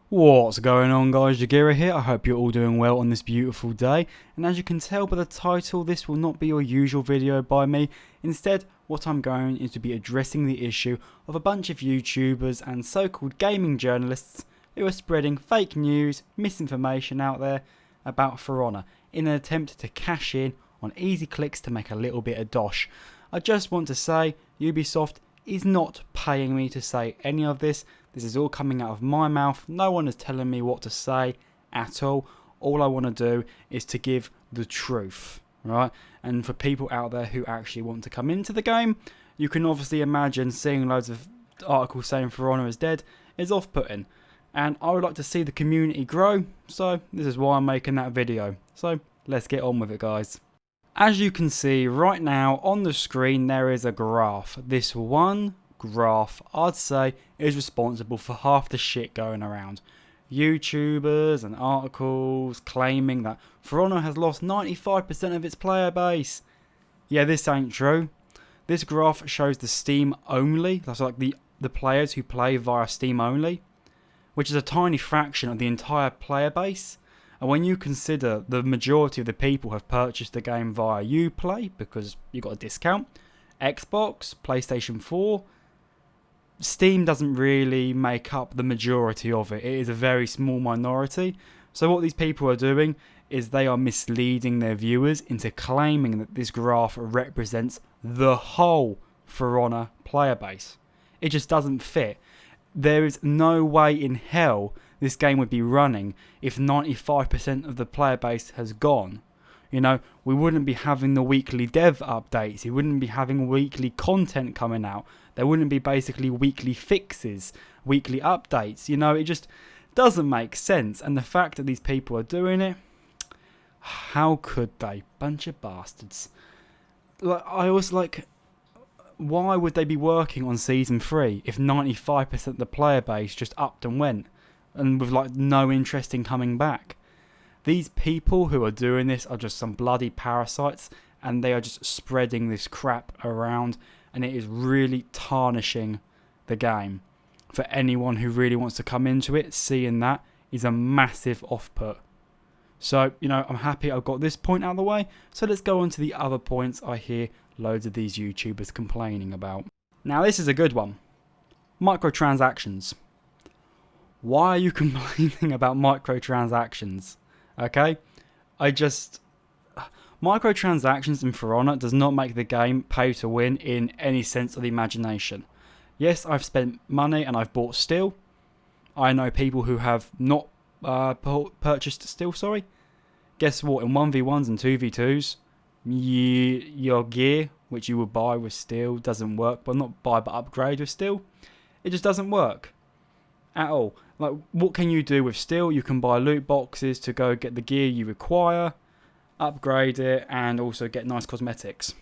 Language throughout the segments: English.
What's going on, guys? Jagira here. I hope you're all doing well on this beautiful day. And as you can tell by the title, this will not be your usual video by me. Instead, what I'm going is to be addressing the issue of a bunch of YouTubers and so-called gaming journalists who are spreading fake news, misinformation out there about For Honor in an attempt to cash in on easy clicks to make a little bit of dosh. I just want to say Ubisoft is not paying me to say any of this. This is all coming out of my mouth. No one is telling me what to say at all. All I want to do is to give the truth, right? And for people out there who actually want to come into the game, you can obviously imagine seeing loads of articles saying For Honor is dead is off-putting. And I would like to see the community grow, so this is why I'm making that video. So let's get on with it, guys. As you can see right now on the screen, there is a graph. This one graph, I'd say, is responsible for half the shit going around. YouTubers and articles claiming that For Honor has lost 95% of its player base. Yeah, this ain't true. This graph shows the Steam only, that's like the players who play via Steam only, which is a tiny fraction of the entire player base. And when you consider the majority of the people have purchased the game via Uplay because you got a discount, Xbox, PlayStation 4, Steam doesn't really make up the majority of it. It is a very small minority. So what these people are doing is they are misleading their viewers into claiming that this graph represents the whole For Honor player base. It just doesn't fit. There is no way in hell this game would be running if 95% of the player base has gone. You know, we wouldn't be having the weekly dev updates. We wouldn't be having weekly content coming out. There wouldn't be basically weekly fixes, weekly updates. You know, it just doesn't make sense. And the fact that these people are doing it, how could they? Bunch of bastards. Like, I was like, why would they be working on Season 3 if 95% of the player base just upped and went? And with like no interest in coming back. These people who are doing this are just some bloody parasites, and they are just spreading this crap around, and it is really tarnishing the game. For anyone who really wants to come into it, seeing that is a massive off-put. So, you know, I'm happy I've got this point out of the way, so let's go on to the other points I hear loads of these YouTubers complaining about. Now this is a good one. Microtransactions. Why are you complaining about microtransactions? Okay? Microtransactions in For Honor does not make the game pay to win in any sense of the imagination. Yes, I've spent money and I've bought steel. I know people who have not purchased steel, sorry. Guess what? In 1v1s and 2v2s, your gear, which you would buy with steel, doesn't work. Well, not buy, but upgrade with steel. It just doesn't work at all. Like, what can you do with steel? You can buy loot boxes to go get the gear you require, upgrade it, and also get nice cosmetics.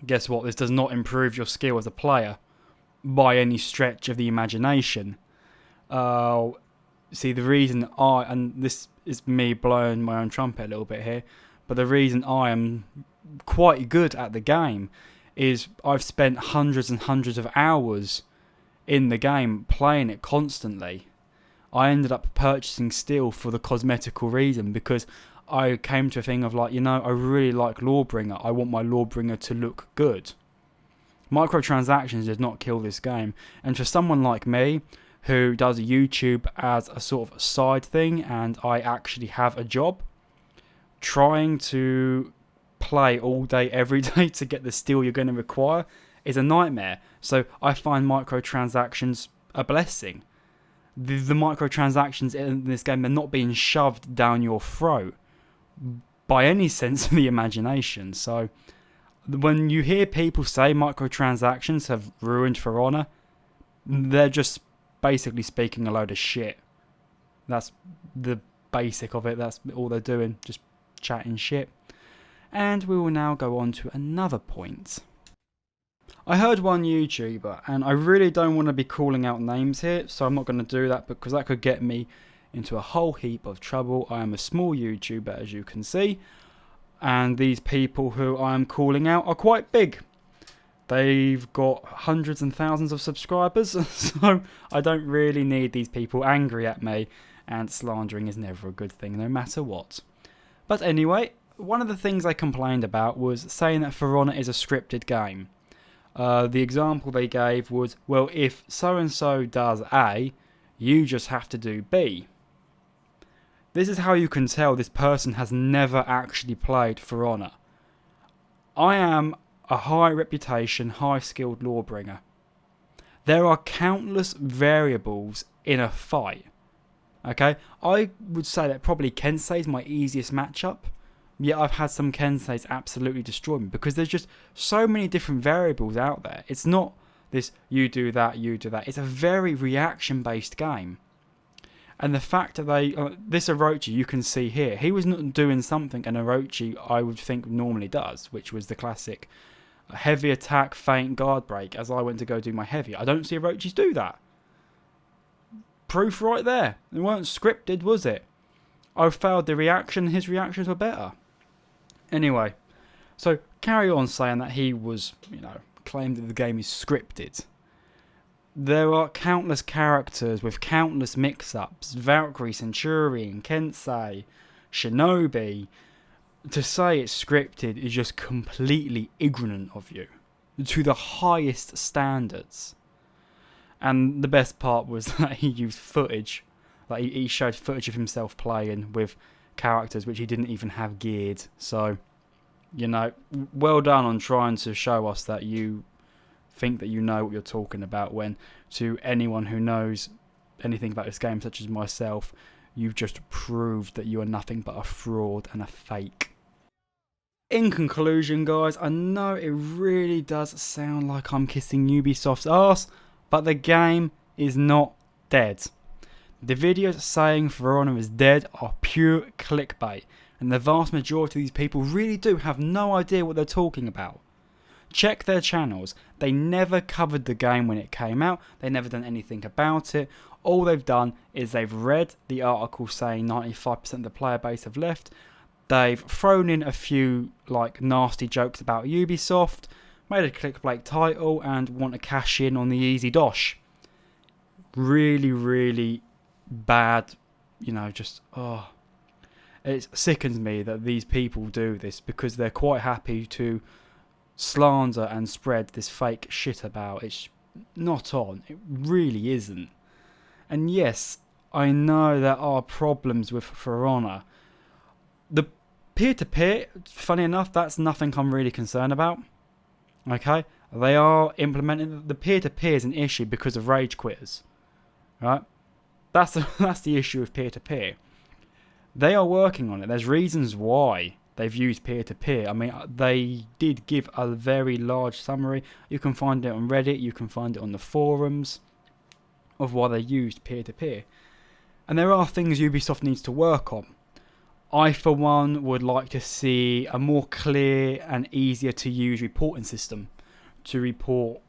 Guess what? This does not improve your skill as a player by any stretch of the imagination. See, the reason and this is me blowing my own trumpet a little bit here, but the reason I am quite good at the game is I've spent hundreds and hundreds of hours in the game playing it constantly. I ended up purchasing steel for the cosmetical reason, because I came to a thing of like, you know, I really like Lawbringer. I want my Lawbringer to look good. Microtransactions did not kill this game. And for someone like me who does YouTube as a sort of side thing, and I actually have a job, trying to play all day every day to get the steel you're going to require is a nightmare. So I find microtransactions a blessing. The microtransactions in this game, they're not being shoved down your throat by any sense of the imagination. So when you hear people say microtransactions have ruined For Honor, they're just basically speaking a load of shit. That's the basic of it. That's all they're doing, just chatting shit. And we will now go on to another point. I heard one YouTuber, and I really don't want to be calling out names here, so I'm not going to do that because that could get me into a whole heap of trouble. I am a small YouTuber, as you can see, and these people who I am calling out are quite big. They've got hundreds and thousands of subscribers, so I don't really need these people angry at me, and slandering is never a good thing, no matter what. But anyway, one of the things they complained about was saying that For Honor is a scripted game. The example they gave was, well, if so-and-so does A, you just have to do B. This is how you can tell this person has never actually played For Honor. I am a high reputation, high skilled lawbringer. There are countless variables in a fight. Okay, I would say that probably Kensei is my easiest matchup. Yet I've had some Kenseis absolutely destroy me because there's just so many different variables out there. It's not this you do that, you do that. It's a very reaction based game. And the fact that this Orochi you can see here, he was not doing something an Orochi I would think normally does, which was the classic heavy attack, feint, guard break, as I went to go do my heavy. I don't see Orochis do that. Proof right there. It weren't scripted, was it? I failed the reaction, his reactions were better. Anyway, so carry on saying that he was, claimed that the game is scripted. There are countless characters with countless mix-ups. Valkyrie, Centurion, Kensei, Shinobi. To say it's scripted is just completely ignorant of you. To the highest standards. And the best part was that he used footage. Like he showed footage of himself playing with characters which he didn't even have geared. So, well done on trying to show us that you think that you know what you're talking about, when to anyone who knows anything about this game, such as myself, you've just proved that you are nothing but a fraud and a fake. In conclusion, guys, I know it really does sound like I'm kissing Ubisoft's arse, but the game is not dead. The videos saying For Honor is dead are pure clickbait, and the vast majority of these people really do have no idea what they're talking about. Check their channels. They never covered the game when it came out. They never done anything about it. All they've done is they've read the article saying 95% of the player base have left. They've thrown in a few nasty jokes about Ubisoft, made a clickbait title, and want to cash in on the easy dosh. Really, really bad, it sickens me that these people do this because they're quite happy to slander and spread this fake shit about. It's not on. It really isn't. And yes, I know there are problems with For Honor. The peer-to-peer, funny enough, that's nothing I'm really concerned about. Okay? They are implementing... The peer-to-peer is an issue because of rage quitters. Right? That's the issue with peer-to-peer. They are working on it. There's reasons why they've used peer-to-peer. I mean, they did give a very large summary. You can find it on Reddit. You can find it on the forums of why they used peer-to-peer. And there are things Ubisoft needs to work on. I, for one, would like to see a more clear and easier to use reporting system to report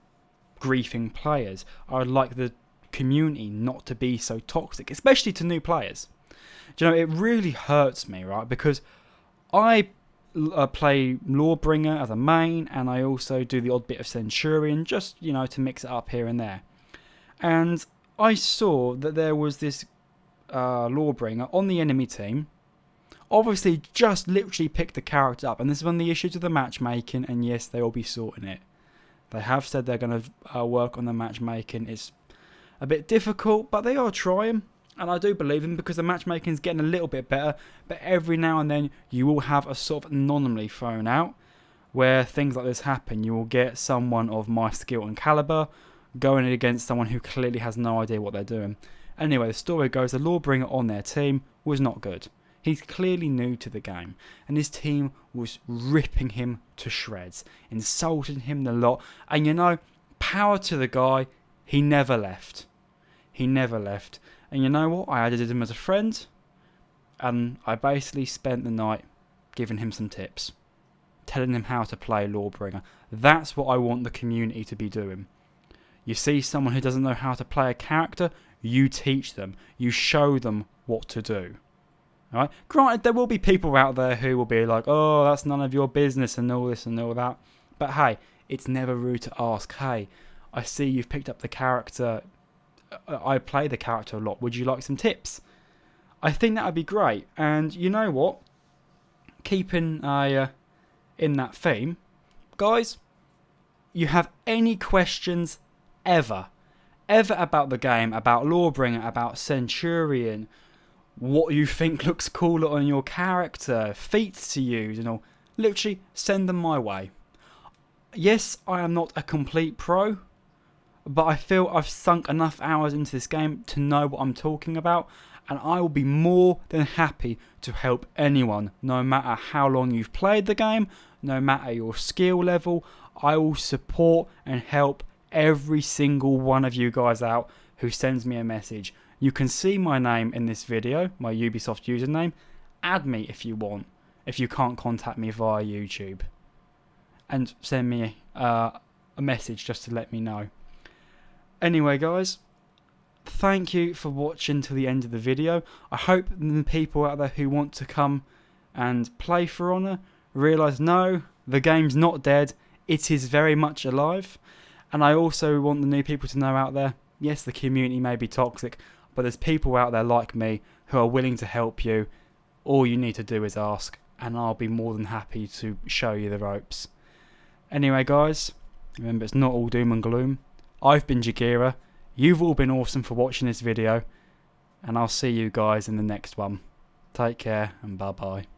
griefing players. I would like the community not to be so toxic, especially to new players. Do you know, it really hurts me, right? Because I play Lawbringer as a main, and I also do the odd bit of Centurion, just, to mix it up here and there. And I saw that there was this Lawbringer on the enemy team. Obviously, just literally picked the character up, and this is one of the issues with the matchmaking, and yes, they will be sorting it. They have said they're going to work on the matchmaking. It's a bit difficult, but they are trying. And I do believe them because the matchmaking is getting a little bit better. But every now and then you will have a sort of anomaly thrown out where things like this happen. You will get someone of my skill and caliber going against someone who clearly has no idea what they're doing. Anyway, the story goes the Lawbringer on their team was not good. He's clearly new to the game. And his team was ripping him to shreds. Insulting him a lot. And power to the guy, he never left. He never left. And you know what? I added him as a friend, and I basically spent the night giving him some tips, telling him how to play Lawbringer. That's what I want the community to be doing. You see someone who doesn't know how to play a character, you teach them. You show them what to do. Alright? Granted, there will be people out there who will be like, oh, that's none of your business and all this and all that. But hey, it's never rude to ask, hey, I see you've picked up the character, I play the character a lot, would you like some tips? I think that would be great. And you know what? Keeping in that theme, guys, you have any questions ever about the game, about Lawbringer, about Centurion, what you think looks cooler on your character, feats to use and all, literally send them my way. Yes, I am not a complete pro, but I feel I've sunk enough hours into this game to know what I'm talking about, and I will be more than happy to help anyone, no matter how long you've played the game, no matter your skill level. I will support and help every single one of you guys out who sends me a message. You can see my name in this video, my Ubisoft username. Add me if you want, if you can't contact me via YouTube. And send me a message just to let me know. Anyway guys, thank you for watching till the end of the video. I hope the people out there who want to come and play For Honor realise no, the game's not dead. It is very much alive. And I also want the new people to know out there, yes, the community may be toxic, but there's people out there like me who are willing to help you. All you need to do is ask, and I'll be more than happy to show you the ropes. Anyway guys, remember it's not all doom and gloom. I've been Jagira, you've all been awesome for watching this video, and I'll see you guys in the next one. Take care and bye bye.